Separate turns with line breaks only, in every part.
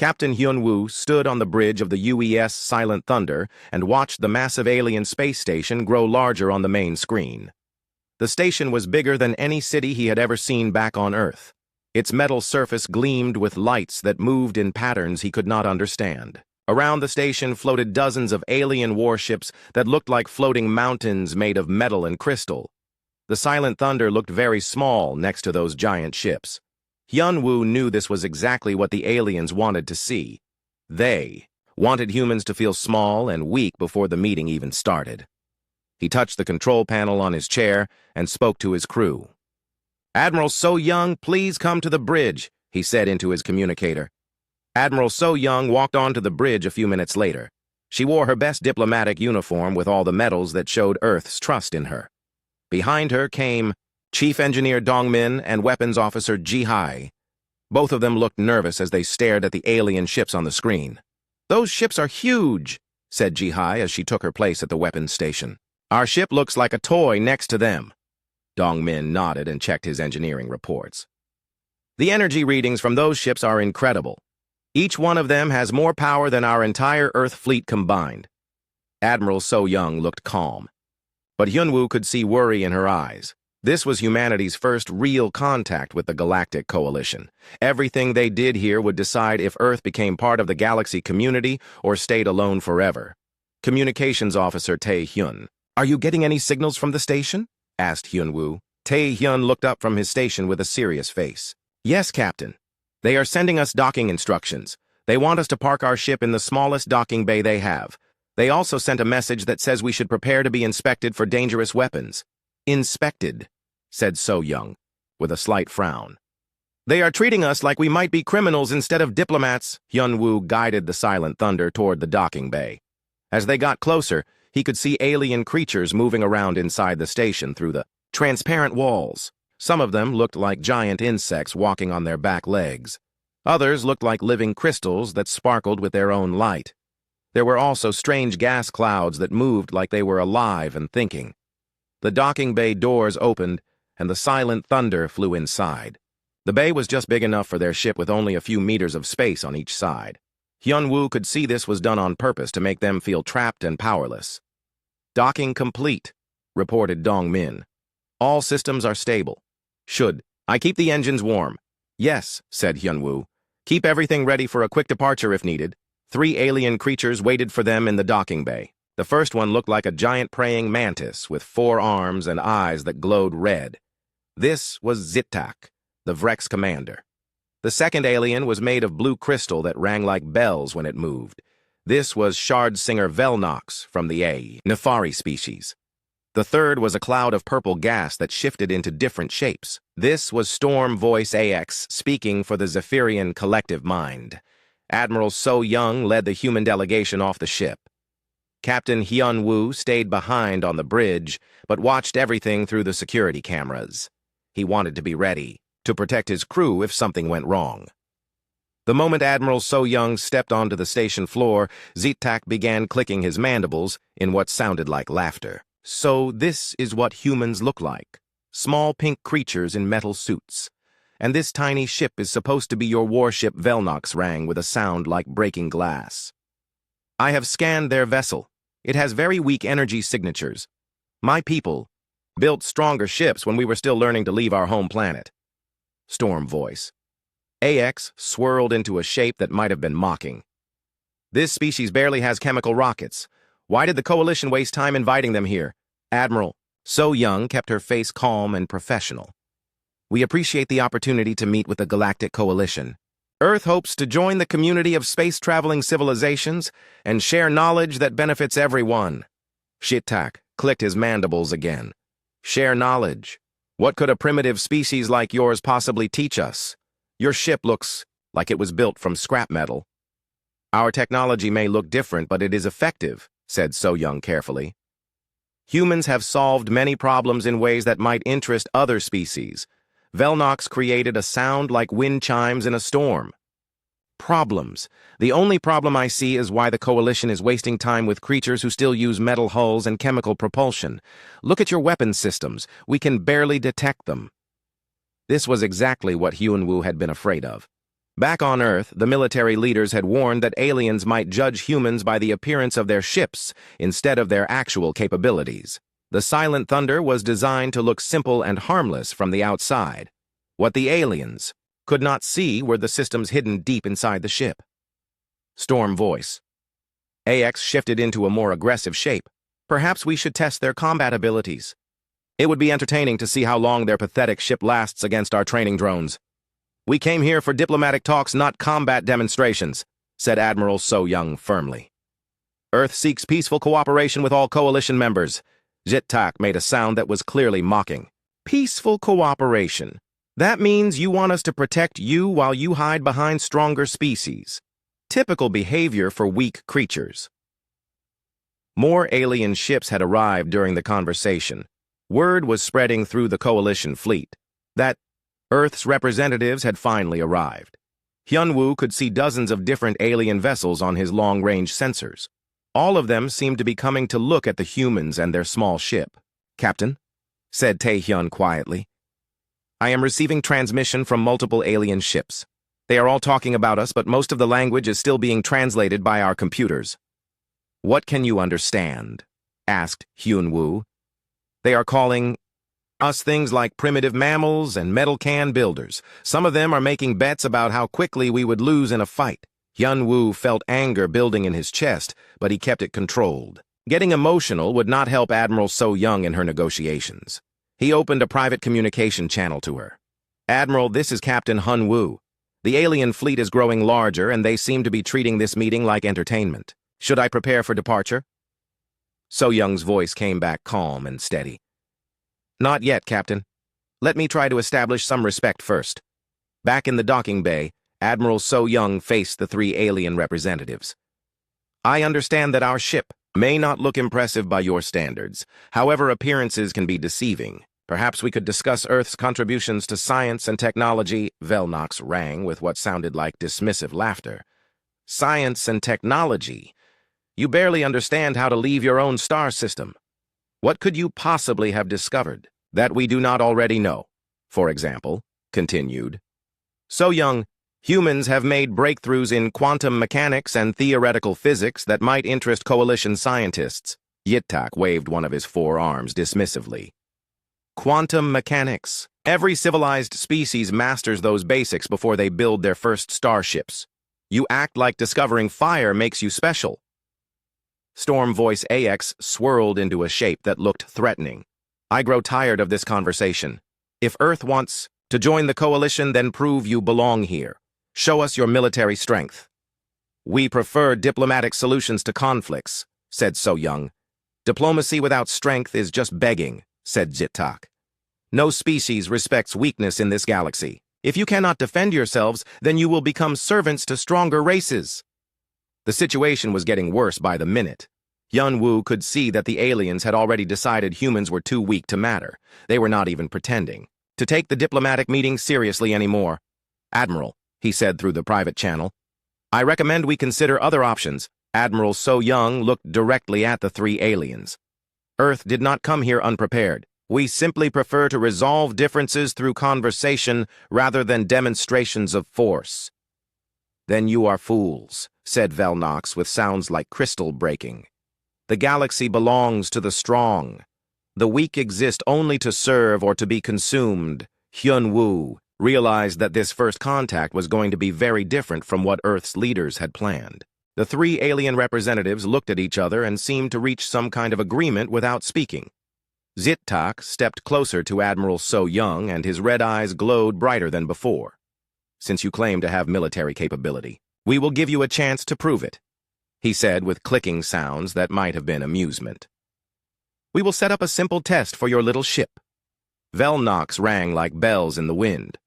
Captain Hyun-woo stood on the bridge of the UES Silent Thunder and watched the massive alien space station grow larger on the main screen. The station was bigger than any city he had ever seen back on Earth. Its metal surface gleamed with lights that moved in patterns he could not understand. Around the station floated dozens of alien warships that looked like floating mountains made of metal and crystal. The Silent Thunder looked very small next to those giant ships. Hyun-woo knew this was exactly what the aliens wanted to see. They wanted humans to feel small and weak before the meeting even started. He touched the control panel on his chair and spoke to his crew. "Admiral So-young, please come to the bridge," he said into his communicator. Admiral So-young walked onto the bridge a few minutes later. She wore her best diplomatic uniform with all the medals that showed Earth's trust in her. Behind her came Chief Engineer Dong-min and Weapons Officer Ji-hai. Both of them looked nervous as they stared at the alien ships on the screen. "Those ships are huge," said Ji-hai as she took her place at the weapons station. "Our ship looks like a toy next to them." Dong-min nodded and checked his engineering reports. "The energy readings from those ships are incredible. Each one of them has more power than our entire Earth fleet combined." Admiral So-young looked calm, but Hyun-woo could see worry in her eyes. This was humanity's first real contact with the Galactic Coalition. Everything they did here would decide if Earth became part of the galaxy community or stayed alone forever. Communications Officer Tae-hyun. "Are you getting any signals from the station?" asked Hyun-woo. Tae-hyun looked up from his station with a serious face. "Yes, Captain. They are sending us docking instructions. They want us to park our ship in the smallest docking bay they have. They also sent a message that says we should prepare to be inspected for dangerous weapons." "Inspected," said So-young, with a slight frown. "They are treating us like we might be criminals instead of diplomats." Hyun-woo guided the Silent Thunder toward the docking bay. As they got closer, he could see alien creatures moving around inside the station through the transparent walls. Some of them looked like giant insects walking on their back legs. Others looked like living crystals that sparkled with their own light. There were also strange gas clouds that moved like they were alive and thinking. The docking bay doors opened, and the Silent Thunder flew inside. The bay was just big enough for their ship with only a few meters of space on each side. Hyun-woo could see this was done on purpose to make them feel trapped and powerless. "Docking complete," reported Dong-min. "All systems are stable. Should I keep the engines warm?" "Yes," said Hyun-woo. "Keep everything ready for a quick departure if needed." 3 alien creatures waited for them in the docking bay. The first one looked like a giant praying mantis with 4 arms and eyes that glowed red. This was Zittak, the Vrex commander. The second alien was made of blue crystal that rang like bells when it moved. This was Shardsinger Velnox from the Nefari species. The third was a cloud of purple gas that shifted into different shapes. This was Storm Voice AX speaking for the Zephyrian collective mind. Admiral So-young led the human delegation off the ship. Captain Hyun-woo stayed behind on the bridge, but watched everything through the security cameras. He wanted to be ready to protect his crew if something went wrong. The moment Admiral So-young stepped onto the station floor, Zittak began clicking his mandibles in what sounded like laughter. "So this is what humans look like. Small pink creatures in metal suits. And this tiny ship is supposed to be your warship," Velnox rang with a sound like breaking glass. "I have scanned their vessel. It has very weak energy signatures. My people built stronger ships when we were still learning to leave our home planet." Storm Voice. AX swirled into a shape that might have been mocking. "This species barely has chemical rockets. Why did the Coalition waste time inviting them here?" Admiral So-young kept her face calm and professional. "We appreciate the opportunity to meet with the Galactic Coalition. Earth hopes to join the community of space-traveling civilizations and share knowledge that benefits everyone." Zittak clicked his mandibles again. "Share knowledge. What could a primitive species like yours possibly teach us? Your ship looks like it was built from scrap metal." "Our technology may look different, but it is effective," said So-young carefully. "Humans have solved many problems in ways that might interest other species. Velnox created a sound like wind chimes in a storm." "Problems. The only problem I see is why the Coalition is wasting time with creatures who still use metal hulls and chemical propulsion. Look at your weapon systems. We can barely detect them." This was exactly what Hyun-woo had been afraid of. Back on Earth, the military leaders had warned that aliens might judge humans by the appearance of their ships instead of their actual capabilities. The Silent Thunder was designed to look simple and harmless from the outside. What the aliens could not see were the systems hidden deep inside the ship. Storm voice. AX shifted into a more aggressive shape. Perhaps we should test their combat abilities. It would be entertaining to see how long their pathetic ship lasts against our training drones. We came here for diplomatic talks, not combat demonstrations, said Admiral So-Young firmly. Earth seeks peaceful cooperation with all coalition members. Jit-Tak made a sound that was clearly mocking. Peaceful cooperation. That means you want us to protect you while you hide behind stronger species. Typical behavior for weak creatures. More alien ships had arrived during the conversation. Word was spreading through the coalition fleet that Earth's representatives had finally arrived. Hyunwoo could see dozens of different alien vessels on his long-range sensors. All of them seemed to be coming to look at the humans and their small ship. Captain, said Tae-hyun quietly, I am receiving transmission from multiple alien ships. They are all talking about us, but most of the language is still being translated by our computers. What can you understand? Asked Hyunwoo. They are calling us things like primitive mammals and metal can builders. Some of them are making bets about how quickly we would lose in a fight. Hyunwoo felt anger building in his chest, but he kept it controlled. Getting emotional would not help Admiral So-Young in her negotiations. He opened a private communication channel to her. Admiral, this is Captain Hyunwoo. The alien fleet is growing larger, and they seem to be treating this meeting like entertainment. Should I prepare for departure? So-Young's voice came back calm and steady. Not yet, Captain. Let me try to establish some respect first. Back in the docking bay, Admiral So-Young faced the three alien representatives. I understand that our ship may not look impressive by your standards. However, appearances can be deceiving. Perhaps we could discuss Earth's contributions to science and technology. Velnox rang with what sounded like dismissive laughter. Science and technology. You barely understand how to leave your own star system. What could you possibly have discovered that we do not already know? For example, continued. So-Young, humans have made breakthroughs in quantum mechanics and theoretical physics that might interest coalition scientists. Jit-Tak waved one of his forearms dismissively. Quantum mechanics. Every civilized species masters those basics before they build their first starships. You act like discovering fire makes you special. Storm voice AX swirled into a shape that looked threatening. I grow tired of this conversation. If Earth wants to join the coalition, then prove you belong here. Show us your military strength. We prefer diplomatic solutions to conflicts, said So-Young. Diplomacy without strength is just begging, said Jit-Tak. No species respects weakness in this galaxy. If you cannot defend yourselves, then you will become servants to stronger races. The situation was getting worse by the minute. Hyunwoo could see that the aliens had already decided humans were too weak to matter. They were not even pretending to take the diplomatic meeting seriously anymore. Admiral, he said through the private channel, I recommend we consider other options. Admiral So-Young looked directly at the three aliens. Earth did not come here unprepared. We simply prefer to resolve differences through conversation rather than demonstrations of force. Then you are fools, said Velnox with sounds like crystal breaking. The galaxy belongs to the strong. The weak exist only to serve or to be consumed. Hyunwoo realized that this first contact was going to be very different from what Earth's leaders had planned. The three alien representatives looked at each other and seemed to reach some kind of agreement without speaking. Jit-Tak stepped closer to Admiral So-Young, and his red eyes glowed brighter than before. Since you claim to have military capability, we will give you a chance to prove it, he said with clicking sounds that might have been amusement. We will set up a simple test for your little ship. Velnox rang like bells in the wind.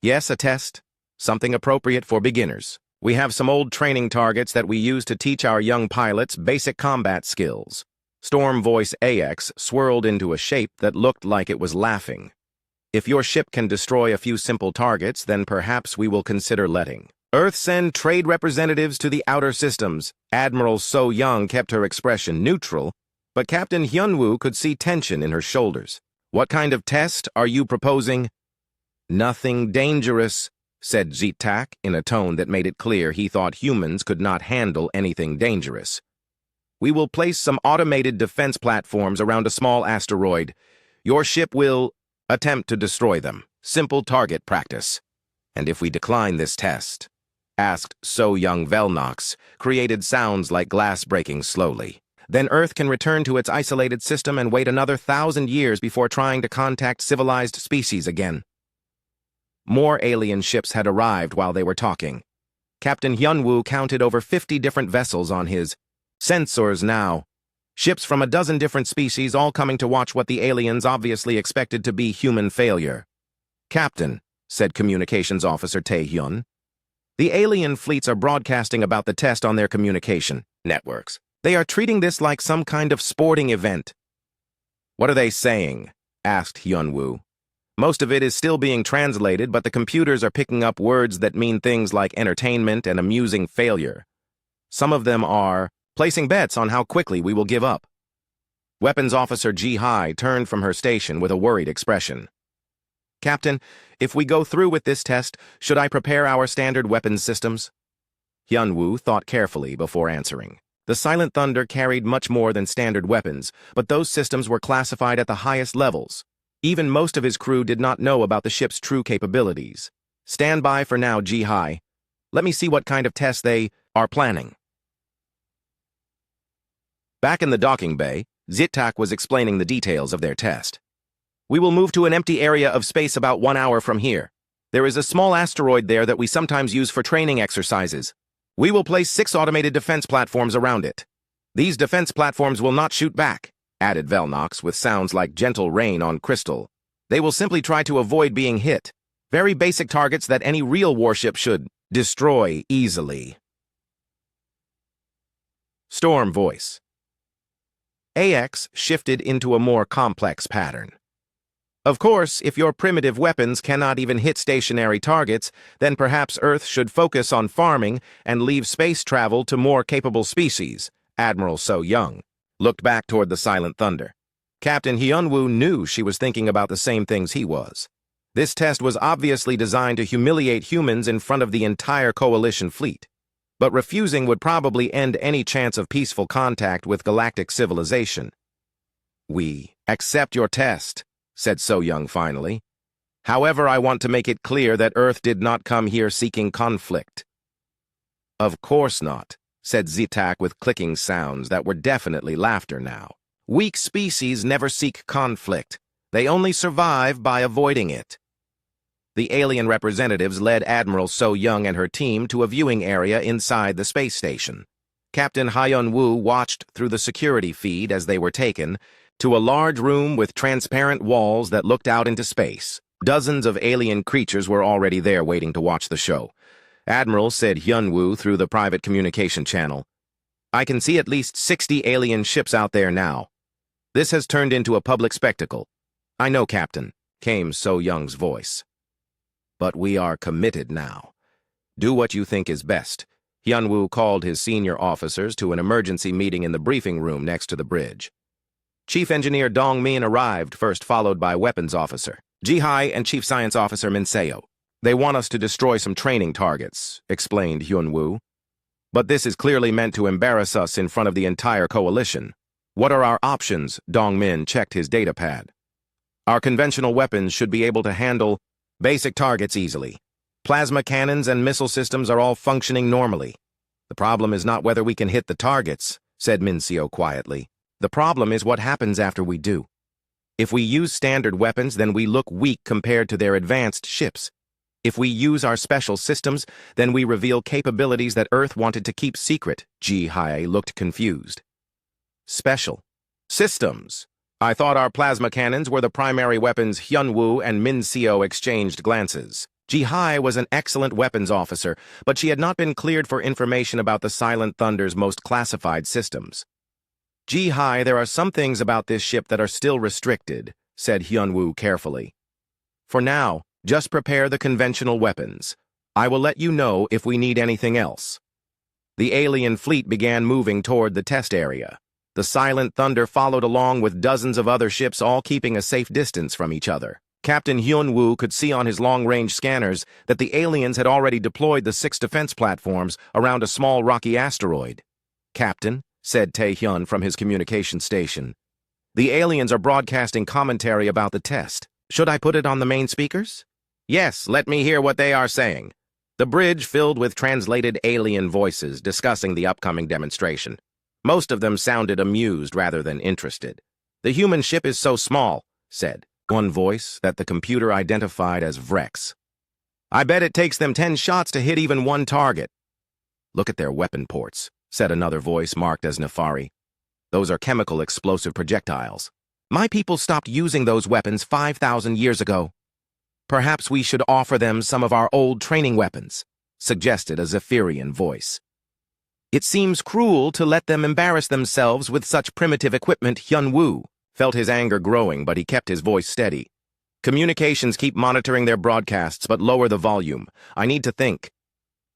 Yes, a test. Something appropriate for beginners. We have some old training targets that we use to teach our young pilots basic combat skills. Storm voice AX swirled into a shape that looked like it was laughing. If your ship can destroy a few simple targets, then perhaps we will consider letting Earth send trade representatives to the outer systems. Admiral So-Young kept her expression neutral, but Captain Hyunwoo could see tension in her shoulders. What kind of test are you proposing? Nothing dangerous, said Zitak in a tone that made it clear he thought humans could not handle anything dangerous. We will place some automated defense platforms around a small asteroid. Your ship will attempt to destroy them. Simple target practice. And if we decline this test? Asked So Young Velnox, created sounds like glass breaking slowly. Then Earth can return to its isolated system and wait another 1,000 years before trying to contact civilized species again. More alien ships had arrived while they were talking. Captain Hyunwoo counted over 50 different vessels on his sensors now. Ships from a dozen different species all coming to watch what the aliens obviously expected to be human failure. Captain, said Communications Officer Tae-hyun, the alien fleets are broadcasting about the test on their communication networks. They are treating this like some kind of sporting event. What are they saying? Asked Hyunwoo. Most of it is still being translated, but the computers are picking up words that mean things like entertainment and amusing failure. Some of them are placing bets on how quickly we will give up. Weapons Officer Ji-hai turned from her station with a worried expression. Captain, if we go through with this test, should I prepare our standard weapons systems? Hyunwoo thought carefully before answering. The Silent Thunder carried much more than standard weapons, but those systems were classified at the highest levels. Even most of his crew did not know about the ship's true capabilities. Stand by for now, Ji-hai. Let me see what kind of tests they are planning. Back in the docking bay, Zitak was explaining the details of their test. We will move to an empty area of space about 1 hour from here. There is a small asteroid there that we sometimes use for training exercises. We will place 6 automated defense platforms around it. These defense platforms will not shoot back, added Velnox with sounds like gentle rain on crystal. They will simply try to avoid being hit. Very basic targets that any real warship should destroy easily. Storm voice. AX shifted into a more complex pattern. Of course, if your primitive weapons cannot even hit stationary targets, then perhaps Earth should focus on farming and leave space travel to more capable species. Admiral So Young looked back toward the Silent Thunder. Captain Hyunwoo knew she was thinking about the same things he was. This test was obviously designed to humiliate humans in front of the entire coalition fleet. But refusing would probably end any chance of peaceful contact with galactic civilization. We accept your test, said So Young finally. However, I want to make it clear that Earth did not come here seeking conflict. Of course not, said Zitak with clicking sounds that were definitely laughter now. Weak species never seek conflict. They only survive by avoiding it. The alien representatives led Admiral So Young and her team to a viewing area inside the space station. Captain Hyunwoo watched through the security feed as they were taken to a large room with transparent walls that looked out into space. Dozens of alien creatures were already there waiting to watch the show. Admiral said Hyunwoo through the private communication channel. I can see at least 60 alien ships out there now. This has turned into a public spectacle. I know, Captain, came So Young's voice. But we are committed now. Do what you think is best. Hyunwoo called his senior officers to an emergency meeting in the briefing room next to the bridge. Chief Engineer Dong Min arrived first, followed by Weapons Officer Ji-hai and Chief Science Officer Min Seo. They want us to destroy some training targets, explained Hyunwoo. But this is clearly meant to embarrass us in front of the entire coalition. What are our options? Dong Min checked his datapad. Our conventional weapons should be able to handle basic targets easily. Plasma cannons and missile systems are all functioning normally. The problem is not whether we can hit the targets, said Min Seo quietly. The problem is what happens after we do. If we use standard weapons, then we look weak compared to their advanced ships. If we use our special systems, then we reveal capabilities that Earth wanted to keep secret. Ji-hai looked confused. Special systems. I thought our plasma cannons were the primary weapons. Hyunwoo and Min Seo exchanged glances. Ji-hai was an excellent weapons officer, but she had not been cleared for information about the Silent Thunder's most classified systems. Ji-hai, there are some things about this ship that are still restricted, said Hyunwoo carefully. For now, just prepare the conventional weapons. I will let you know if we need anything else. The alien fleet began moving toward the test area. The Silent Thunder followed along with dozens of other ships, all keeping a safe distance from each other. Captain Hyun-woo could see on his long-range scanners that the aliens had already deployed the 6 defense platforms around a small rocky asteroid. "Captain," said Tae-hyun from his communication station, "the aliens are broadcasting commentary about the test. Should I put it on the main speakers?" "Yes, let me hear what they are saying." The bridge filled with translated alien voices discussing the upcoming demonstration. Most of them sounded amused rather than interested. "The human ship is so small," said one voice that the computer identified as Vrex. "I bet it takes them 10 shots to hit even one target." "Look at their weapon ports," said another voice marked as Nefari. "Those are chemical explosive projectiles. My people stopped using those weapons 5,000 years ago." "Perhaps we should offer them some of our old training weapons," suggested a Zephyrian voice. "It seems cruel to let them embarrass themselves with such primitive equipment." Hyun-woo felt his anger growing, but he kept his voice steady. "Communications keep monitoring their broadcasts, but lower the volume. I need to think."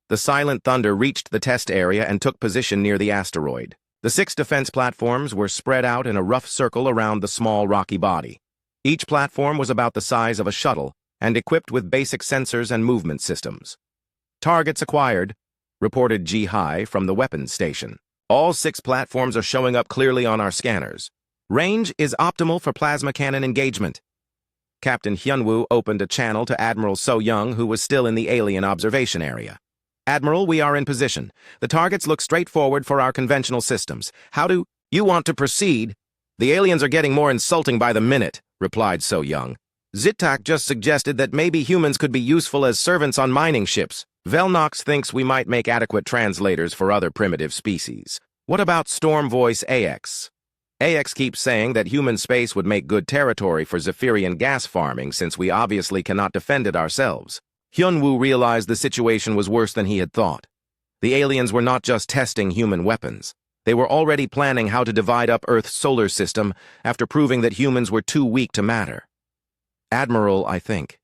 The Silent Thunder reached the test area and took position near the asteroid. The 6 defense platforms were spread out in a rough circle around the small rocky body. Each platform was about the size of a shuttle and equipped with basic sensors and movement systems. "Targets acquired," reported Ji-hai from the weapons station. "All 6 platforms are showing up clearly on our scanners. Range is optimal for plasma cannon engagement." Captain Hyun-woo opened a channel to Admiral So-young, who was still in the alien observation area. "Admiral, we are in position. The targets look straightforward for our conventional systems. How do you want to proceed?" "The aliens are getting more insulting by the minute," replied So-young. "Zitak just suggested that maybe humans could be useful as servants on mining ships. Velnox thinks we might make adequate translators for other primitive species. What about Storm Voice AX? AX keeps saying that human space would make good territory for Zephyrian gas farming since we obviously cannot defend it ourselves." Hyun-woo realized the situation was worse than he had thought. The aliens were not just testing human weapons. They were already planning how to divide up Earth's solar system after proving that humans were too weak to matter. "Admiral, I think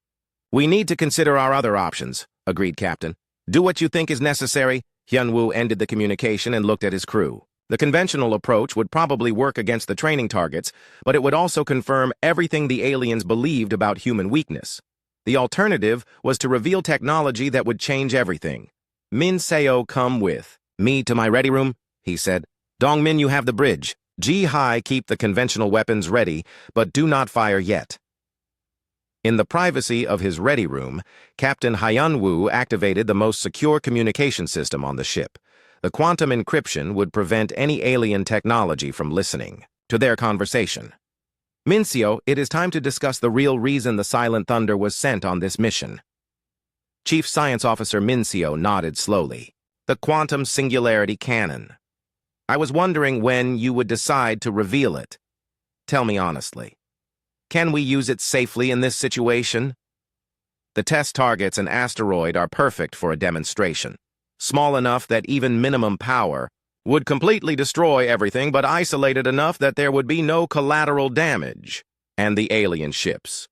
we need to consider our other options," agreed Captain. "Do what you think is necessary." Hyun-woo ended the communication and looked at his crew. The conventional approach would probably work against the training targets, but it would also confirm everything the aliens believed about human weakness. The alternative was to reveal technology that would change everything. "Min Seo, come with me to my ready room," he said. "Dongmin, you have the bridge. Ji-hai, keep the conventional weapons ready, but do not fire yet." In the privacy of his ready room, Captain Hyun-woo activated the most secure communication system on the ship. The quantum encryption would prevent any alien technology from listening to their conversation. "Mincio, it is time to discuss the real reason the Silent Thunder was sent on this mission." Chief Science Officer Mincio nodded slowly. "The quantum singularity cannon. I was wondering when you would decide to reveal it. Tell me honestly. Can we use it safely in this situation?" "The test targets, an asteroid, are perfect for a demonstration. Small enough that even minimum power would completely destroy everything, but isolated enough that there would be no collateral damage. And the alien ships.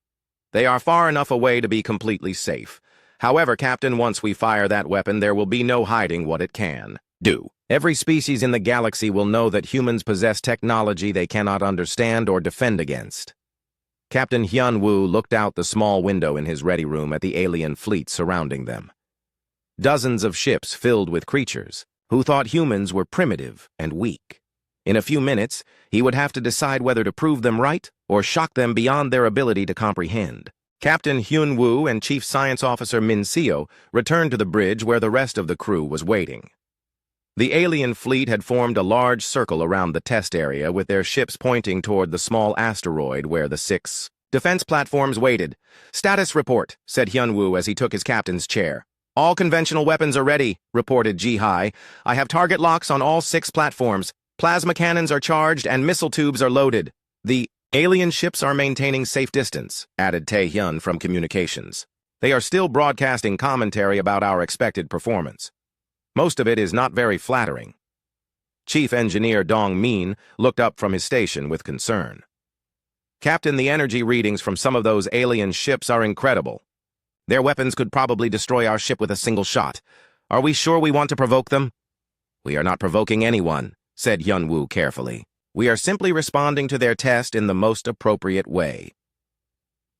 They are far enough away to be completely safe. However, Captain, once we fire that weapon, there will be no hiding what it can do. Every species in the galaxy will know that humans possess technology they cannot understand or defend against." Captain Hyun-woo looked out the small window in his ready room at the alien fleet surrounding them. Dozens of ships filled with creatures who thought humans were primitive and weak. In a few minutes, he would have to decide whether to prove them right or shock them beyond their ability to comprehend. Captain Hyun-woo and Chief Science Officer Min Seo returned to the bridge where the rest of the crew was waiting. The alien fleet had formed a large circle around the test area with their ships pointing toward the small asteroid where the 6 defense platforms waited. "Status report," said Hyun-woo as he took his captain's chair. "All conventional weapons are ready," reported Ji-hai. "I have target locks on all 6 platforms. Plasma cannons are charged and missile tubes are loaded. The alien ships are maintaining safe distance," added Tae-hyun from communications. "They are still broadcasting commentary about our expected performance. Most of it is not very flattering." Chief Engineer Dong-min looked up from his station with concern. "Captain, the energy readings from some of those alien ships are incredible. Their weapons could probably destroy our ship with a single shot. Are we sure we want to provoke them?" "We are not provoking anyone," said Hyun-woo carefully. "We are simply responding to their test in the most appropriate way."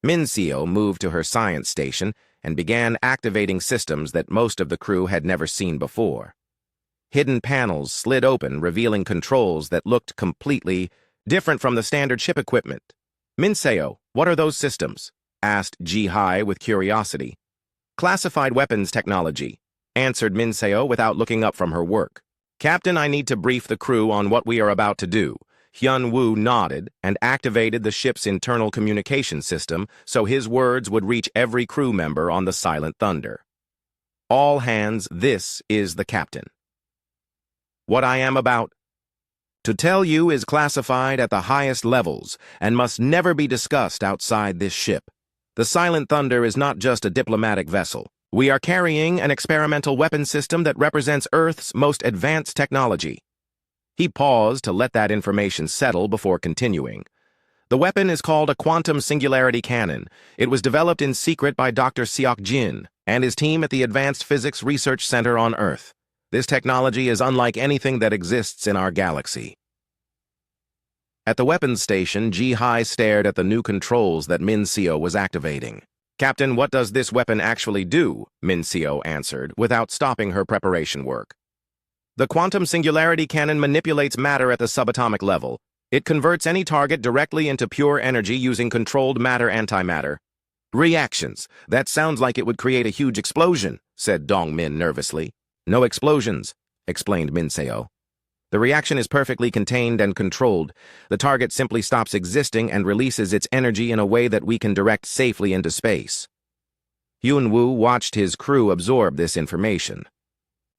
Minseo moved to her science station and began activating systems that most of the crew had never seen before. Hidden panels slid open, revealing controls that looked completely different from the standard ship equipment. "Minseo, what are those systems?" asked Ji-Hai with curiosity. "Classified weapons technology," answered Minseo without looking up from her work. "Captain, I need to brief the crew on what we are about to do." Hyun-woo nodded and activated the ship's internal communication system so his words would reach every crew member on the Silent Thunder. "All hands, this is the captain. What I am about to tell you is classified at the highest levels and must never be discussed outside this ship. The Silent Thunder is not just a diplomatic vessel. We are carrying an experimental weapon system that represents Earth's most advanced technology." He paused to let that information settle before continuing. "The weapon is called a quantum singularity cannon. It was developed in secret by Dr. Seok Jin and his team at the Advanced Physics Research Center on Earth. This technology is unlike anything that exists in our galaxy." At the weapons station, Ji-Hai stared at the new controls that Minseo was activating. "Captain, what does this weapon actually do?" Minseo answered, without stopping her preparation work. "The quantum singularity cannon manipulates matter at the subatomic level. It converts any target directly into pure energy using controlled matter-antimatter reactions. That sounds like it would create a huge explosion," said Dong-min nervously. "No explosions," explained Minseo. "The reaction is perfectly contained and controlled. The target simply stops existing and releases its energy in a way that we can direct safely into space." Hyun-woo watched his crew absorb this information.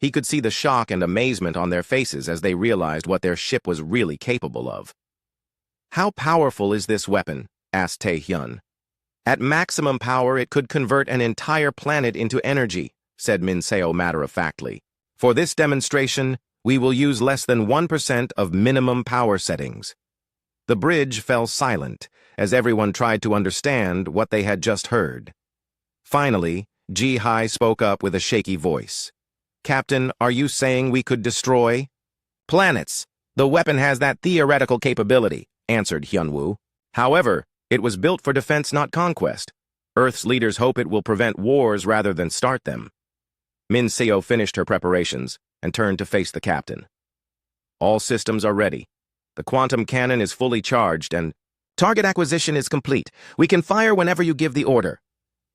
He could see the shock and amazement on their faces as they realized what their ship was really capable of. "How powerful is this weapon?" asked Tae-hyun. "At maximum power, it could convert an entire planet into energy," said Minseo matter-of-factly. "For this demonstration, we will use less than 1% of minimum power settings." The bridge fell silent as everyone tried to understand what they had just heard. Finally, Ji-Hai spoke up with a shaky voice. "Captain, are you saying we could destroy planets? The weapon has that theoretical capability," answered Hyun-woo. "However, it was built for defense, not conquest. Earth's leaders hope it will prevent wars rather than start them." Minseo finished her preparations and turned to face the captain. "All systems are ready. The quantum cannon is fully charged and target acquisition is complete. We can fire whenever you give the order."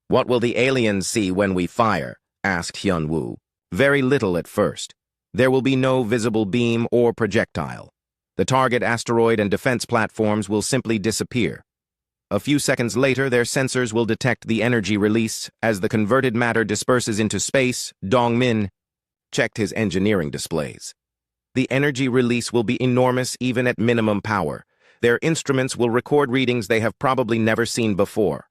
"What will the aliens see when we fire?" asked Hyun-woo. "Very little at first. There will be no visible beam or projectile. The target asteroid and defense platforms will simply disappear. A few seconds later, their sensors will detect the energy release as the converted matter disperses into space." Dong-min checked his engineering displays. "The energy release will be enormous even at minimum power. Their instruments will record readings they have probably never seen before."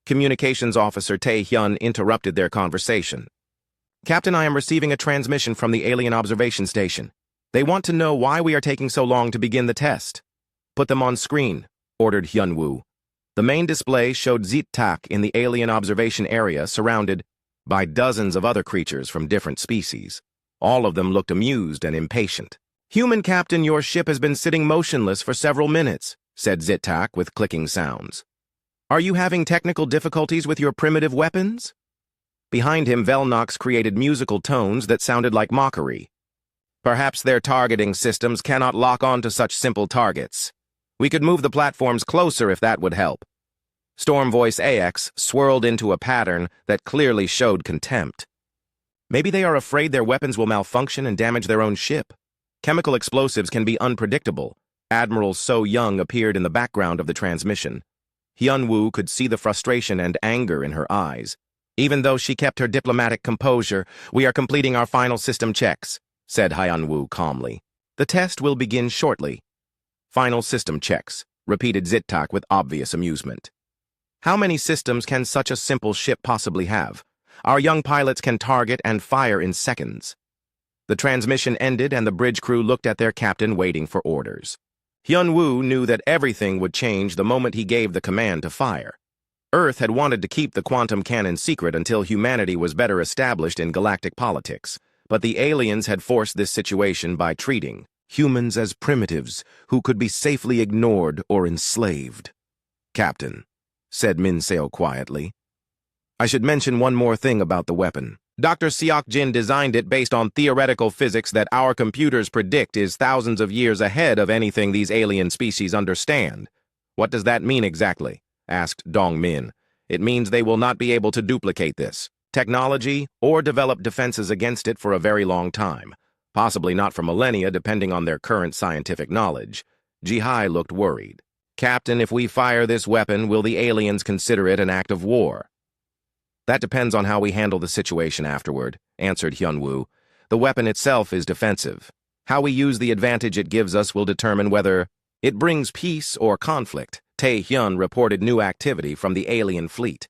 Communications Officer Tae-hyun interrupted their conversation. "Captain, I am receiving a transmission from the alien observation station. They want to know why we are taking so long to begin the test." "Put them on screen," ordered Hyun-woo. The main display showed Zit-tak in the alien observation area surrounded by dozens of other creatures from different species. All of them looked amused and impatient. "Human Captain, your ship has been sitting motionless for several minutes," said Zit-tak with clicking sounds. "Are you having technical difficulties with your primitive weapons?" Behind him, Velnox created musical tones that sounded like mockery. "Perhaps their targeting systems cannot lock on to such simple targets. We could move the platforms closer if that would help." Storm Voice AX swirled into a pattern that clearly showed contempt. "Maybe they are afraid their weapons will malfunction and damage their own ship. Chemical explosives can be unpredictable." Admiral So Young appeared in the background of the transmission. Hyun-woo could see the frustration and anger in her eyes. Even though she kept her diplomatic composure, "We are completing our final system checks," said Hyun-woo calmly. "The test will begin shortly." "Final system checks," repeated Zit-tak with obvious amusement. "How many systems can such a simple ship possibly have? Our young pilots can target and fire in seconds." The transmission ended and the bridge crew looked at their captain waiting for orders. Hyun-woo knew that everything would change the moment he gave the command to fire. Earth had wanted to keep the quantum cannon secret until humanity was better established in galactic politics, but the aliens had forced this situation by treating humans as primitives who could be safely ignored or enslaved. "Captain, said Min Seo quietly. I should mention one more thing about the weapon. Dr. Seok Jin designed it based on theoretical physics that our computers predict is thousands of years ahead of anything these alien species understand. What does that mean exactly? Asked Dong Min. It means they will not be able to duplicate this technology or develop defenses against it for a very long time. Possibly not for millennia, depending on their current scientific knowledge. Ji-hai looked worried. Captain, if we fire this weapon, will the aliens consider it an act of war? That depends on how we handle the situation afterward, answered Hyun-woo. The weapon itself is defensive. How we use the advantage it gives us will determine whether it brings peace or conflict. Tae-hyun reported new activity from the alien fleet.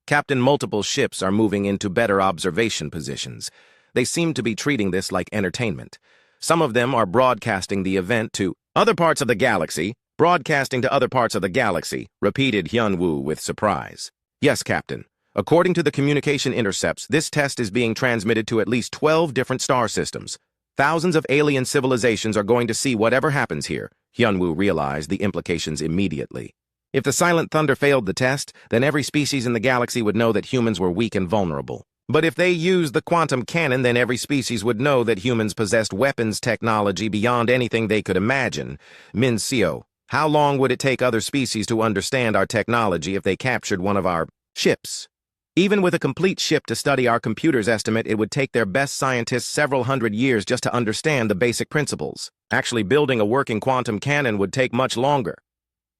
Captain, multiple ships are moving into better observation positions. They seem to be treating this like entertainment. Some of them are broadcasting the event to other parts of the galaxy. Broadcasting to other parts of the galaxy, repeated Hyun-woo with surprise. Yes, Captain. According to the communication intercepts, this test is being transmitted to at least 12 different star systems. Thousands of alien civilizations are going to see whatever happens here. Hyun-woo realized the implications immediately. If the Silent Thunder failed the test, then every species in the galaxy would know that humans were weak and vulnerable. But if they used the quantum cannon, then every species would know that humans possessed weapons technology beyond anything they could imagine. Min Seo, how long would it take other species to understand our technology if they captured one of our ships? Even with a complete ship to study, our computers estimate it would take their best scientists several hundred years just to understand the basic principles. Actually, building a working quantum cannon would take much longer.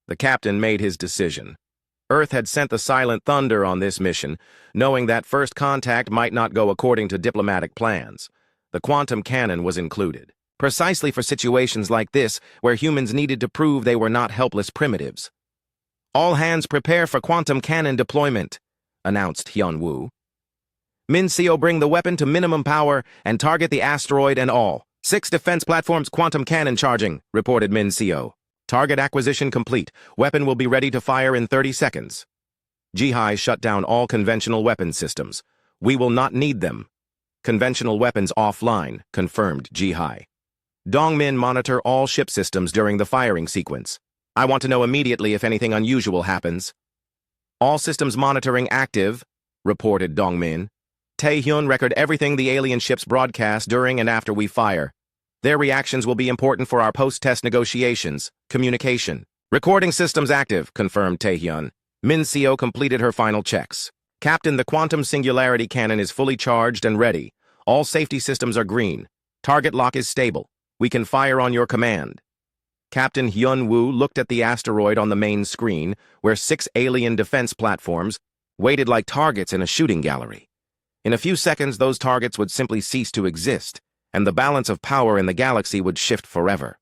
The captain made his decision. Earth had sent the Silent Thunder on this mission, knowing that first contact might not go according to diplomatic plans. The quantum cannon was included, precisely for situations like this, where humans needed to prove they were not helpless primitives. All hands prepare for quantum cannon deployment, announced Hyun-woo. Min Seo, bring the weapon to minimum power and target the asteroid and all. 6 defense platforms quantum cannon charging, reported Min Seo. Target acquisition complete. Weapon will be ready to fire in 30 seconds. Ji-hai shut down all conventional weapon systems. We will not need them. Conventional weapons offline, confirmed Ji-hai. Dong-min, monitor all ship systems during the firing sequence. I want to know immediately if anything unusual happens. All systems monitoring active, reported Dong-min. Tae-hyun, record everything the alien ships broadcast during and after we fire. Their reactions will be important for our post-test negotiations. Communication. Recording systems active, confirmed Tae-hyun. Min Seo completed her final checks. Captain, the quantum singularity cannon is fully charged and ready. All safety systems are green. Target lock is stable. We can fire on your command. Captain Hyun-woo looked at the asteroid on the main screen, where 6 alien defense platforms waited like targets in a shooting gallery. In a few seconds, those targets would simply cease to exist, and the balance of power in the galaxy would shift forever.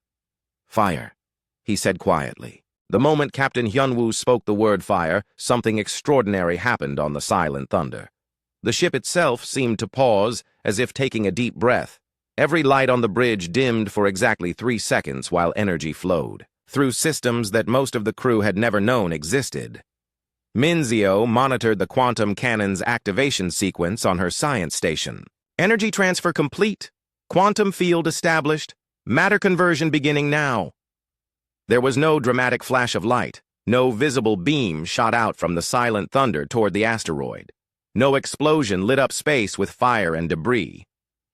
Fire, he said quietly. The moment Captain Hyun-woo spoke the word fire, something extraordinary happened on the Silent Thunder. The ship itself seemed to pause, as if taking a deep breath. Every light on the bridge dimmed for exactly 3 seconds while energy flowed through systems that most of the crew had never known existed. Min Seo monitored the quantum cannon's activation sequence on her science station. Energy transfer complete. Quantum field established. Matter conversion beginning now. There was no dramatic flash of light. No visible beam shot out from the Silent Thunder toward the asteroid. No explosion lit up space with fire and debris.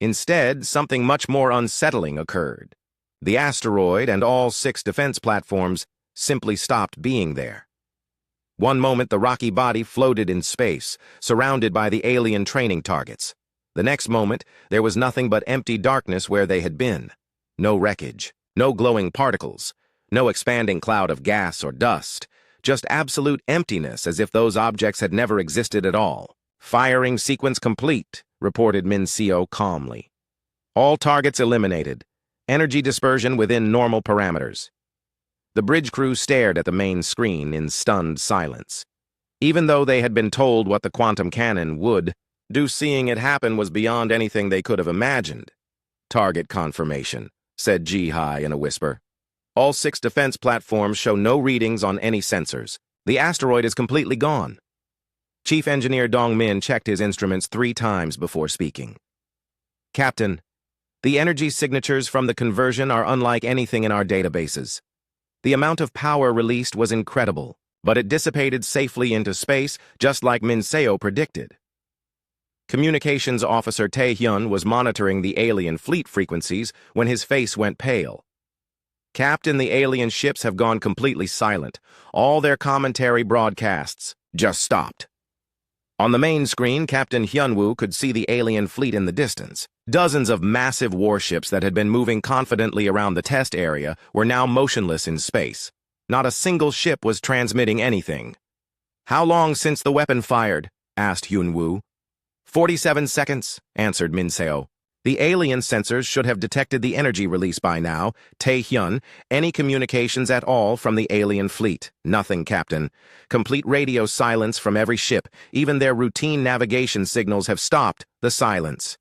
Instead, something much more unsettling occurred. The asteroid and all 6 defense platforms simply stopped being there. One moment, the rocky body floated in space, surrounded by the alien training targets. The next moment, there was nothing but empty darkness where they had been. No wreckage, no glowing particles, no expanding cloud of gas or dust, just absolute emptiness, as if those objects had never existed at all. Firing sequence complete, reported Min Seo calmly. All targets eliminated. Energy dispersion within normal parameters. The bridge crew stared at the main screen in stunned silence. Even though they had been told what the quantum cannon would do, seeing it happen was beyond anything they could have imagined. Target confirmation, said Ji-hai in a whisper. All 6 defense platforms show no readings on any sensors. The asteroid is completely gone. Chief Engineer Dong-min checked his instruments 3 times before speaking. Captain, the energy signatures from the conversion are unlike anything in our databases. The amount of power released was incredible. but it dissipated safely into space, just like Minseo predicted. Communications Officer Tae-hyun was monitoring the alien fleet frequencies when his face went pale. Captain, the alien ships have gone completely silent. All their commentary broadcasts just stopped. On the main screen, Captain Hyunwoo could see the alien fleet in the distance. Dozens of massive warships that had been moving confidently around the test area were now motionless in space. Not a single ship was transmitting anything. "How long since the weapon fired?" asked Hyunwoo. 47 seconds, answered Minseo. "The alien sensors should have detected the energy release by now. Tae-hyun, any communications at all from the alien fleet?" "Nothing, Captain. Complete radio silence from every ship. Even their routine navigation signals have stopped." The silence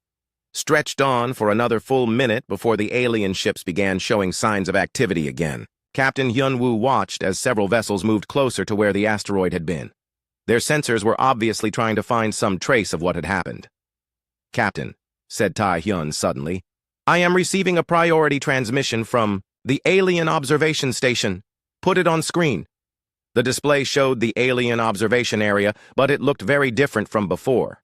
stretched on for another full minute before the alien ships began showing signs of activity again. Captain Hyunwoo watched as several vessels moved closer to where the asteroid had been. Their sensors were obviously trying to find some trace of what had happened. "Captain," said Tae-hyun suddenly, "I am receiving a priority transmission from the alien observation station. Put it on screen." The display showed the alien observation area, but it looked very different from before.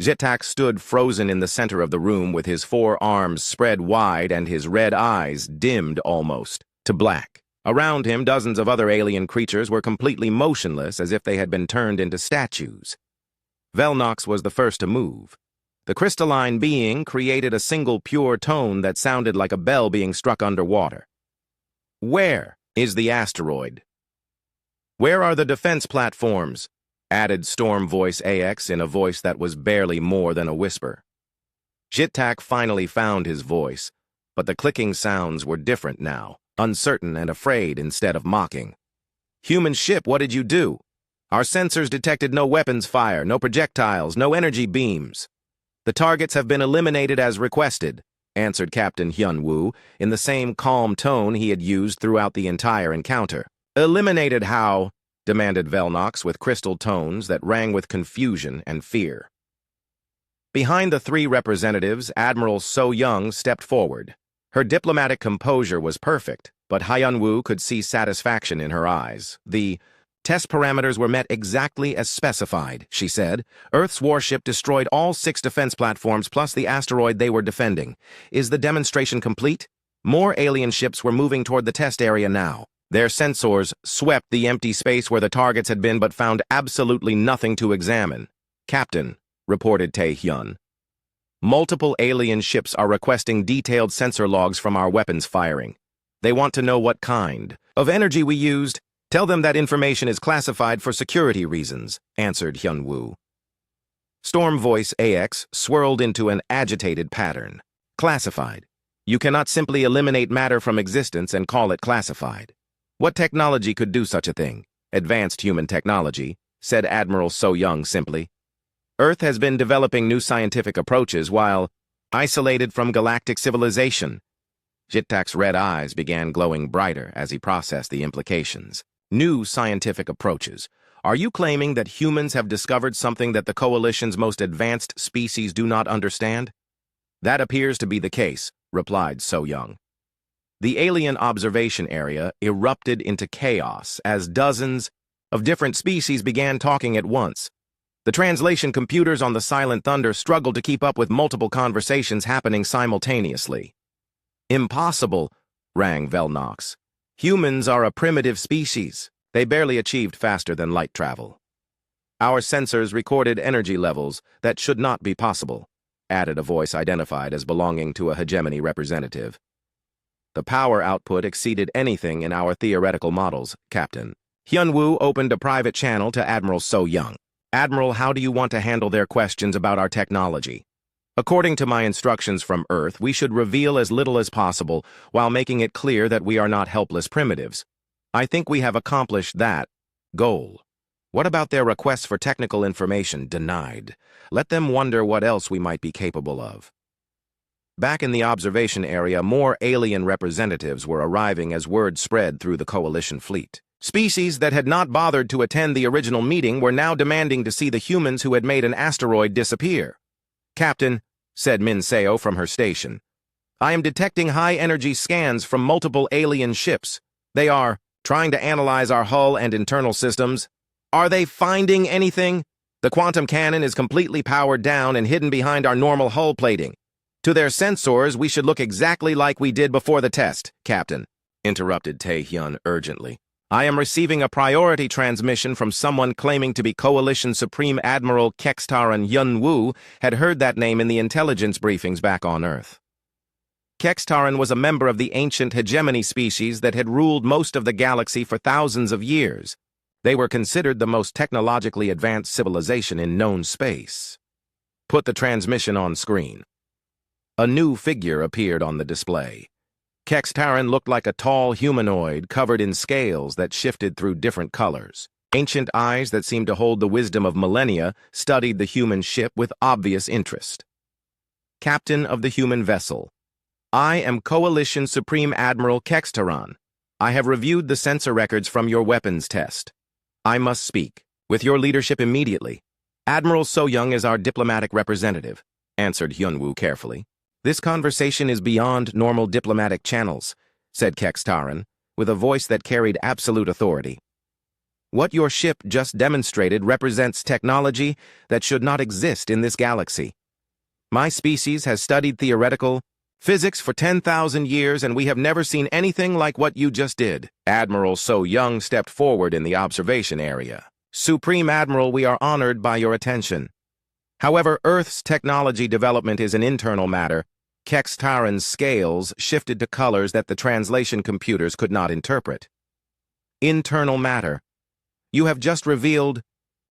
Jitak stood frozen in the center of the room with his 4 arms spread wide and his red eyes dimmed almost to black. Around him, dozens of other alien creatures were completely motionless as if they had been turned into statues. Velnox was the first to move. The crystalline being created a single pure tone that sounded like a bell being struck underwater. "Where is the asteroid? Where are the defense platforms?" added Storm Voice AX in a voice that was barely more than a whisper. Jitak finally found his voice, but the clicking sounds were different now. Uncertain and afraid instead of mocking. "Human ship, what did you do? Our sensors detected no weapons fire, no projectiles, no energy beams. The targets have been eliminated as requested," answered Captain Hyunwoo in the same calm tone he had used throughout the entire encounter. "Eliminated how?" demanded Velnox with crystal tones that rang with confusion and fear. Behind the 3 representatives, Admiral So-young stepped forward. Her diplomatic composure was perfect, but Hyunwoo could see satisfaction in her eyes. "The test parameters were met exactly as specified," she said. "Earth's warship destroyed all 6 defense platforms plus the asteroid they were defending. Is the demonstration complete?" More alien ships were moving toward the test area now. Their sensors swept the empty space where the targets had been but found absolutely nothing to examine. "Captain," reported Tae-hyun, "multiple alien ships are requesting detailed sensor logs from our weapons firing. They want to know what kind of energy we used. Tell them that information is classified for security reasons," answered Hyunwoo. Storm Voice AX swirled into an agitated pattern. "Classified. You cannot simply eliminate matter from existence and call it classified. What technology could do such a thing?" "Advanced human technology," said Admiral So-young simply. "Earth has been developing new scientific approaches while isolated from galactic civilization." Jitak's red eyes began glowing brighter as he processed the implications. "New scientific approaches. Are you claiming that humans have discovered something that the Coalition's most advanced species do not understand?" "That appears to be the case," replied So-young. The alien observation area erupted into chaos as dozens of different species began talking at once. The translation computers on the Silent Thunder struggled to keep up with multiple conversations happening simultaneously. "Impossible," rang Velnox. "Humans are a primitive species. They barely achieved faster than light travel. Our sensors recorded energy levels that should not be possible," added a voice identified as belonging to a hegemony representative. "The power output exceeded anything in our theoretical models, Captain." Hyunwoo opened a private channel to Admiral So-young. "Admiral, how do you want to handle their questions about our technology?" "According to my instructions from Earth, we should reveal as little as possible while making it clear that we are not helpless primitives. I think we have accomplished that goal. What about their requests for technical information? Denied. Let them wonder what else we might be capable of." Back in the observation area, more alien representatives were arriving as word spread through the Coalition fleet. Species that had not bothered to attend the original meeting were now demanding to see the humans who had made an asteroid disappear. "Captain," said Minseo from her station, "I am detecting high-energy scans from multiple alien ships. They are trying to analyze our hull and internal systems. Are they finding anything? The quantum cannon is completely powered down and hidden behind our normal hull plating. To their sensors, we should look exactly like we did before the test, Captain, interrupted Tae-hyun urgently. I am receiving a priority transmission from someone claiming to be Coalition Supreme Admiral Kextaran Yun-woo had heard that name in the intelligence briefings back on Earth. Kextaran was a member of the ancient hegemony species that had ruled most of the galaxy for thousands of years. They were considered the most technologically advanced civilization in known space. Put the transmission on screen. A new figure appeared on the display. Kextaran looked like a tall humanoid covered in scales that shifted through different colors. Ancient eyes that seemed to hold the wisdom of millennia studied the human ship with obvious interest. Captain of the human vessel. I am Coalition Supreme Admiral Kextaran. I have reviewed the sensor records from your weapons test. I must speak, with your leadership immediately. Admiral So-young is our diplomatic representative, answered Hyun-woo carefully. This conversation is beyond normal diplomatic channels, said Kextaran, with a voice that carried absolute authority. What your ship just demonstrated represents technology that should not exist in this galaxy. My species has studied theoretical physics for 10,000 years, and we have never seen anything like what you just did. Admiral So-young stepped forward in the observation area. Supreme Admiral, we are honored by your attention. However, Earth's technology development is an internal matter. Kextaran's scales shifted to colors that the translation computers could not interpret. Internal matter. You have just revealed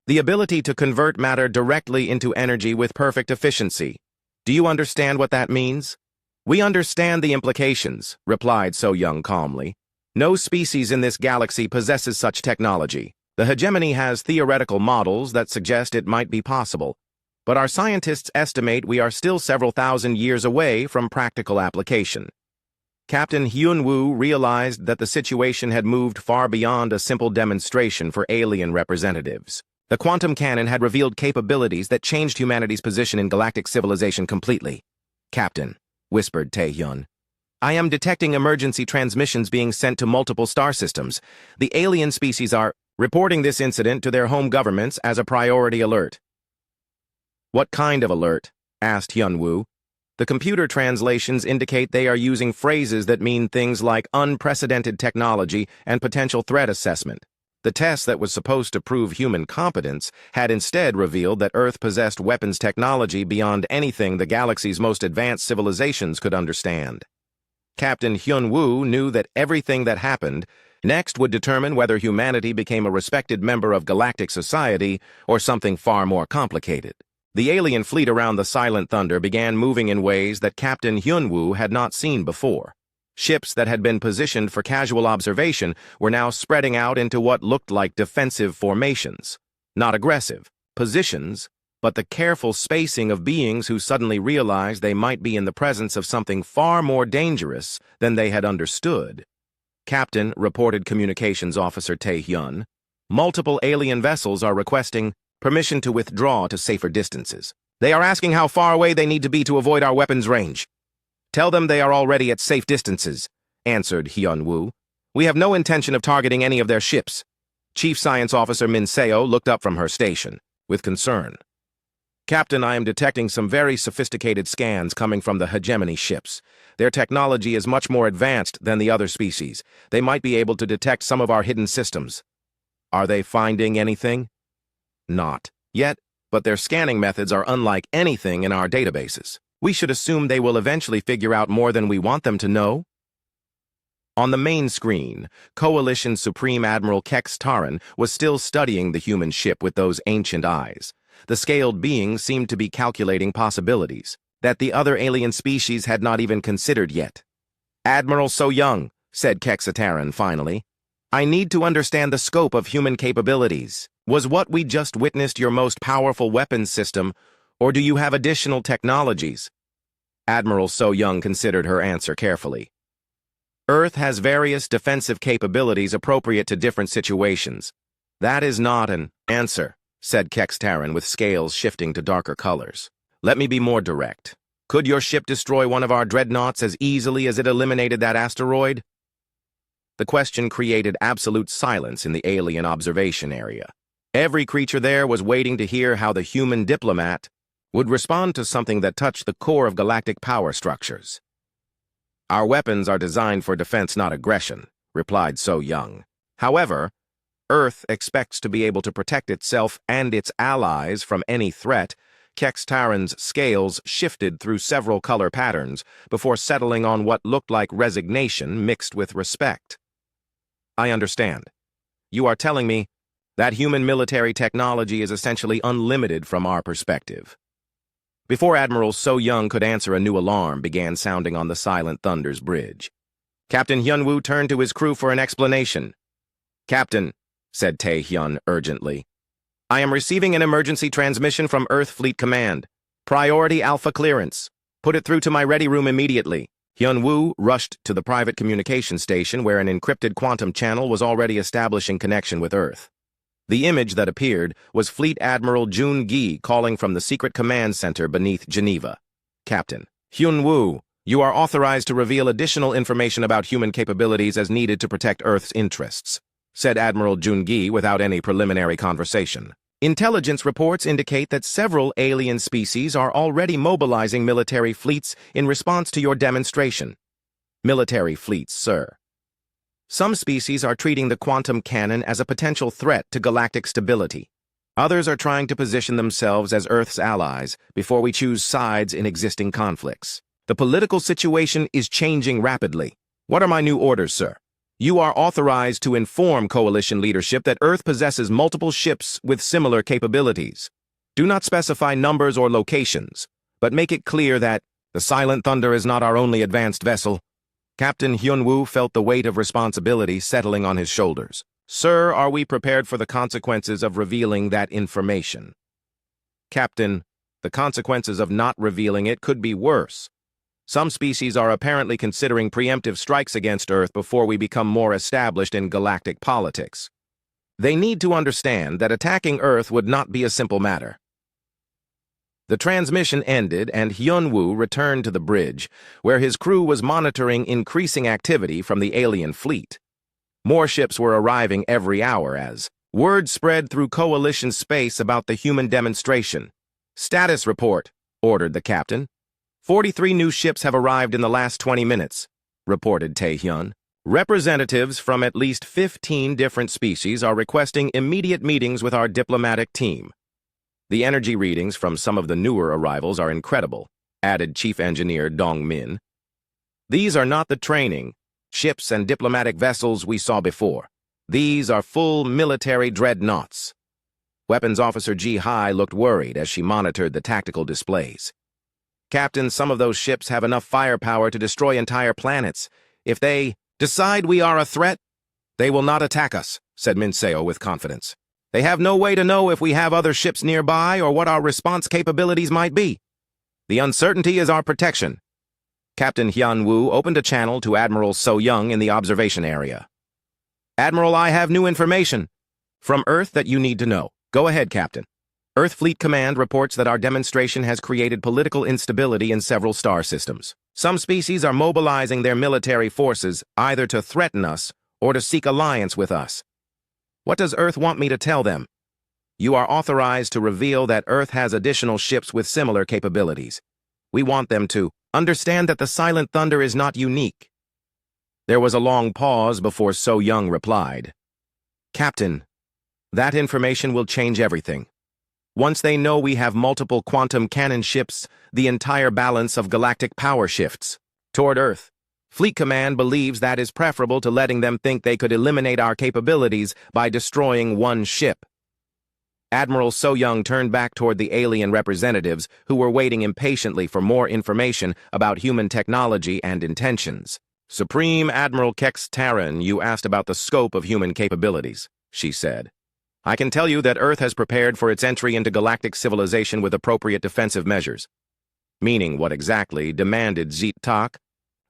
the ability to convert matter directly into energy with perfect efficiency. Do you understand what that means? We understand the implications, replied So-young calmly. No species in this galaxy possesses such technology. The hegemony has theoretical models that suggest it might be possible, but our scientists estimate we are still several thousand years away from practical application. Captain Hyun-woo realized that the situation had moved far beyond a simple demonstration for alien representatives. The quantum cannon had revealed capabilities that changed humanity's position in galactic civilization completely. Captain, whispered Tae-hyun, I am detecting emergency transmissions being sent to multiple star systems. The alien species are reporting this incident to their home governments as a priority alert. What kind of alert? Asked Hyun-woo. The computer translations indicate they are using phrases that mean things like unprecedented technology and potential threat assessment. The test that was supposed to prove human competence had instead revealed that Earth possessed weapons technology beyond anything the galaxy's most advanced civilizations could understand. Captain Hyun-woo knew that everything that happened next would determine whether humanity became a respected member of galactic society or something far more complicated. The alien fleet around the Silent Thunder began moving in ways that Captain Hyun-woo had not seen before. Ships that had been positioned for casual observation were now spreading out into what looked like defensive formations. Not aggressive positions, but the careful spacing of beings who suddenly realized they might be in the presence of something far more dangerous than they had understood. Captain, reported Communications Officer Tae-hyun, multiple alien vessels are requesting permission to withdraw to safer distances. They are asking how far away they need to be to avoid our weapons range. Tell them they are already at safe distances, answered Hyun-woo. We have no intention of targeting any of their ships. Chief Science Officer Min Seo looked up from her station, with concern. Captain, I am detecting some very sophisticated scans coming from the hegemony ships. Their technology is much more advanced than the other species. They might be able to detect some of our hidden systems. Are they finding anything? Not yet, but their scanning methods are unlike anything in our databases. We should assume they will eventually figure out more than we want them to know. On the main screen, Coalition Supreme Admiral Kextaran was still studying the human ship with those ancient eyes. The scaled being seemed to be calculating possibilities that the other alien species had not even considered yet. Admiral So-young, said Kextaran finally, I need to understand the scope of human capabilities. Was what we just witnessed your most powerful weapons system, or do you have additional technologies? Admiral So-young considered her answer carefully. Earth has various defensive capabilities appropriate to different situations. That is not an answer, said Kextaran with scales shifting to darker colors. Let me be more direct. Could your ship destroy one of our dreadnoughts as easily as it eliminated that asteroid? The question created absolute silence in the alien observation area. Every creature there was waiting to hear how the human diplomat would respond to something that touched the core of galactic power structures. "Our weapons are designed for defense, not aggression," replied So Young. "However, Earth expects to be able to protect itself and its allies from any threat." Kextaran's scales shifted through several color patterns before settling on what looked like resignation mixed with respect. "I understand. You are telling me that human military technology is essentially unlimited from our perspective." Before Admiral So Young could answer, a new alarm began sounding on the Silent Thunder's bridge. Captain Hyunwoo turned to his crew for an explanation. "Captain," said Tae-hyun urgently, "I am receiving an emergency transmission from Earth Fleet Command. Priority Alpha clearance. Put it through to my ready room immediately." Hyunwoo rushed to the private communication station where an encrypted quantum channel was already establishing connection with Earth. The image that appeared was Fleet Admiral Jun Gi calling from the secret command center beneath Geneva. "Captain Hyunwoo, you are authorized to reveal additional information about human capabilities as needed to protect Earth's interests," said Admiral Jun Gi without any preliminary conversation. "Intelligence reports indicate that several alien species are already mobilizing military fleets in response to your demonstration." "Military fleets, sir." "Some species are treating the quantum cannon as a potential threat to galactic stability. Others are trying to position themselves as Earth's allies before we choose sides in existing conflicts. The political situation is changing rapidly. What are my new orders, sir?" "You are authorized to inform coalition leadership that Earth possesses multiple ships with similar capabilities. Do not specify numbers or locations, but make it clear that the Silent Thunder is not our only advanced vessel." Captain Hyunwoo felt the weight of responsibility settling on his shoulders. "Sir, are we prepared for the consequences of revealing that information?" "Captain, the consequences of not revealing it could be worse. Some species are apparently considering preemptive strikes against Earth before we become more established in galactic politics. They need to understand that attacking Earth would not be a simple matter." The transmission ended and Hyunwoo returned to the bridge, where his crew was monitoring increasing activity from the alien fleet. More ships were arriving every hour as word spread through coalition space about the human demonstration. "Status report," ordered the captain. 43 new ships have arrived in the last 20 minutes, reported Tae-hyun. "Representatives from at least 15 different species are requesting immediate meetings with our diplomatic team. The energy readings from some of the newer arrivals are incredible," added Chief Engineer Dong Min. "These are not the training, ships and diplomatic vessels we saw before. These are full military dreadnoughts." Weapons Officer Ji Hai looked worried as she monitored the tactical displays. "Captain, some of those ships have enough firepower to destroy entire planets. If they decide we are a threat, they will not attack us," said Min Seo with confidence. "They have no way to know if we have other ships nearby or what our response capabilities might be. The uncertainty is our protection." Captain Hyunwoo opened a channel to Admiral So Young in the observation area. "Admiral, I have new information from Earth that you need to know." "Go ahead, Captain." "Earth Fleet Command reports that our demonstration has created political instability in several star systems. Some species are mobilizing their military forces either to threaten us or to seek alliance with us. What does Earth want me to tell them?" "You are authorized to reveal that Earth has additional ships with similar capabilities. We want them to understand that the Silent Thunder is not unique." There was a long pause before So Young replied. "Captain, that information will change everything. Once they know we have multiple quantum cannon ships, the entire balance of galactic power shifts toward Earth. Fleet Command believes that is preferable to letting them think they could eliminate our capabilities by destroying one ship." Admiral So Young turned back toward the alien representatives who were waiting impatiently for more information about human technology and intentions. "Supreme Admiral Kextaran, you asked about the scope of human capabilities," she said. "I can tell you that Earth has prepared for its entry into galactic civilization with appropriate defensive measures." Meaning what exactly, demanded Zit Tak,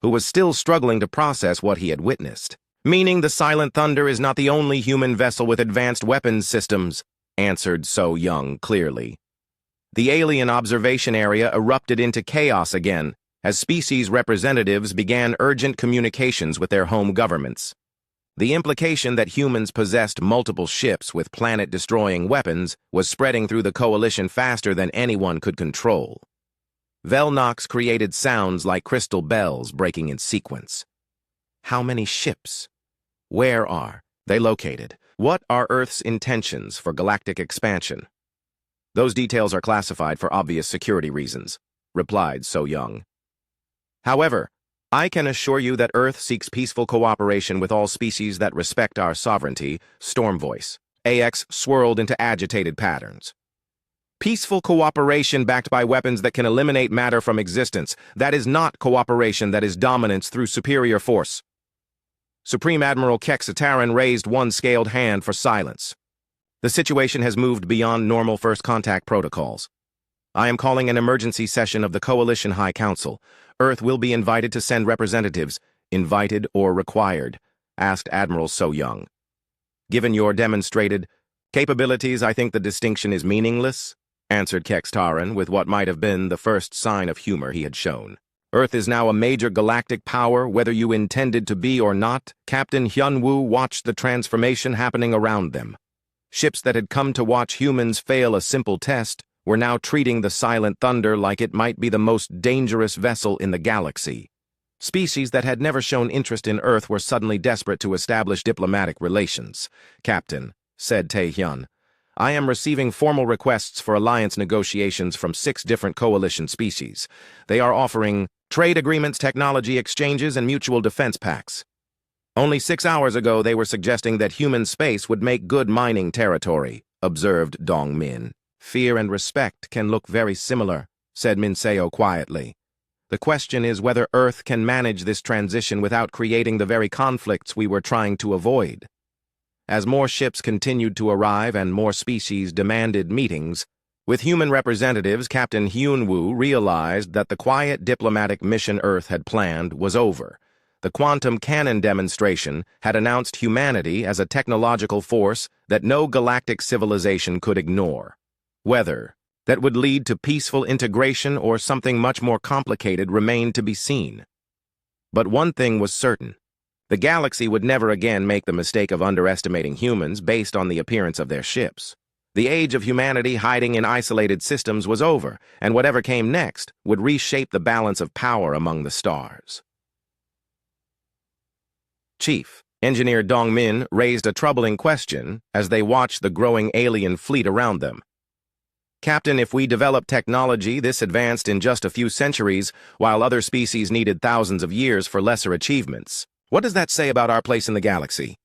who was still struggling to process what he had witnessed. "Meaning the Silent Thunder is not the only human vessel with advanced weapons systems," answered So Young clearly. The alien observation area erupted into chaos again as species representatives began urgent communications with their home governments. The implication that humans possessed multiple ships with planet-destroying weapons was spreading through the coalition faster than anyone could control. Velnox created sounds like crystal bells breaking in sequence. How many ships? Where are they located? What are Earth's intentions for galactic expansion? Those details are classified for obvious security reasons, replied So Young. However, I can assure you that Earth seeks peaceful cooperation with all species that respect our sovereignty. Storm voice. AX swirled into agitated patterns. Peaceful cooperation backed by weapons that can eliminate matter from existence. That is not cooperation, that is dominance through superior force. Supreme Admiral Kexataran raised one scaled hand for silence. The situation has moved beyond normal first contact protocols. I am calling an emergency session of the Coalition High Council. Earth will be invited to send representatives, invited or required, asked Admiral So Young. Given your demonstrated capabilities, I think the distinction is meaningless, answered Kexataran with what might have been the first sign of humor he had shown. Earth is now a major galactic power, whether you intended to be or not. Captain Hyunwoo watched the transformation happening around them. Ships that had come to watch humans fail a simple test were now treating the Silent Thunder like it might be the most dangerous vessel in the galaxy. Species that had never shown interest in Earth were suddenly desperate to establish diplomatic relations. Captain, said Tae-hyun, I am receiving formal requests for alliance negotiations from 6 different coalition species. They are offering trade agreements, technology exchanges, and mutual defense pacts. Only 6 hours ago, they were suggesting that human space would make good mining territory, observed Dong Min. Fear and respect can look very similar, said Min Seo quietly. The question is whether Earth can manage this transition without creating the very conflicts we were trying to avoid. As more ships continued to arrive and more species demanded meetings, with human representatives, Captain Hyunwoo realized that the quiet diplomatic mission Earth had planned was over. The quantum cannon demonstration had announced humanity as a technological force that no galactic civilization could ignore. Whether that would lead to peaceful integration or something much more complicated remained to be seen. But one thing was certain. The galaxy would never again make the mistake of underestimating humans based on the appearance of their ships. The age of humanity hiding in isolated systems was over, and whatever came next would reshape the balance of power among the stars. Chief Engineer Dong Min raised a troubling question as they watched the growing alien fleet around them. Captain, if we develop technology this advanced in just a few centuries, while other species needed thousands of years for lesser achievements, what does that say about our place in the galaxy?